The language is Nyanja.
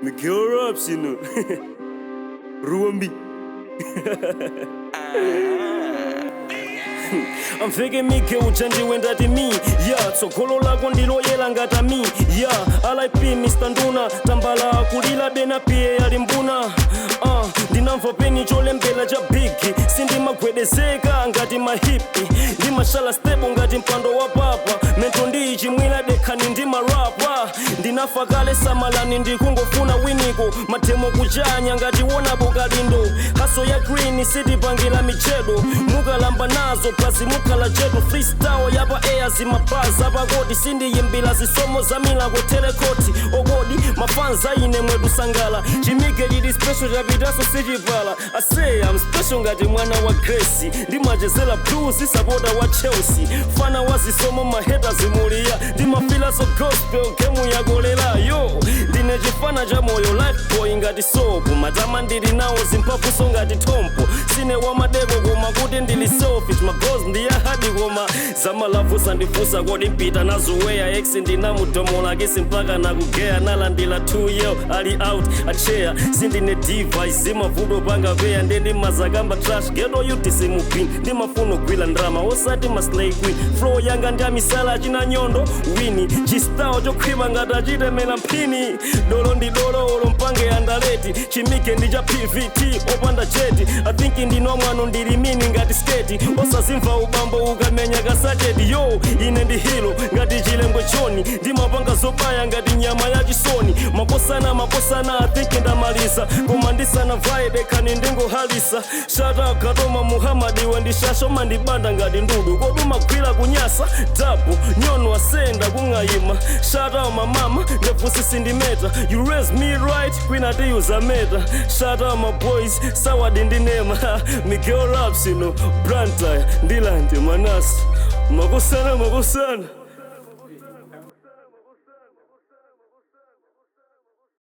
Miguel Raps, you know. Ruambi. I'm thinking Mike uchanji wenda di me. Yeah, so kolo lako ndilo yela ngata me. Yeah, RIP Mr. Nduna. Tambala kulila bena pie yalimbuna. Ndinamva peni chole mbela ja bigi. Sindi magwedezeka ngati mahipi. Ndi mashala stable ngati mpando wa papa. Mento ndi chimwila dekani ndi marapa. Ndinafa kale samalani ndikungofuna winiko. Matemo kuchanya ngati wona bokalindo. Haso ya green city pangila michedo. Mukalamba nazo plazi mukala chedo. Freestyle yapa air zimapaza apagodi. Sindi yimbila zisomo zamila kwa telekoti. Ogodi mafanza ine mwedu sangala. Chimike lidi special japitaso sijivala. I say I'm special ngati mwana wa Gracie. Ndimachezela blues isapota wa Chelsea. Fana wazisomo maheta zimulia. Ndimafila so gospel kemu ya golela. Yo, ndine chifana cha moyo life boy ngati sopo. Matama ndili nawo zimpafu so ngati tompo. Sine wa madego goma kuti ndili selfish. Magozi ndiya hadi goma. Zama lafusa ndifusa kodi mpita nazuwea. Ex ndinamudomola kisi mpaka nakugea. Nalandila 2 year ali out a chair. Sindine device zima vudo panga vea. Ndendi mazagamba trash ghetto yuti simu pin. Ndimafuno gwila ndrama osati ma slay queen. Flow yanga ndia misala china nyondo wini. Chistao chokhwiba ngata chite mela mpini. Dolo ndi dolo olo mpange andaleti. Chimike ndija PVT opanda jeti. I think ndino mwano ndili mini ngati sketi. Osazimva ubambo ukamenya kasacheti. Yo, ine ndi hilo ngati chilembwe choni. Ndimapanga zopaya ngati nyama ya chisoni. Maposana I think ndamaliza. Kumandisana vaide kani ndingo halisa. Shout out Katoma Muhammadi wendishasho mandibanda ngati ndudu. Koduma kwila kunyasa dabu nyono asenda kungayima. Shout out my mama ndefusi sindimeta. You raise me right kwina tiyuza meta. Shout out my boys sawa dindinema. Miguel Raps, you know, Brantaya ndilande manasi. Makosana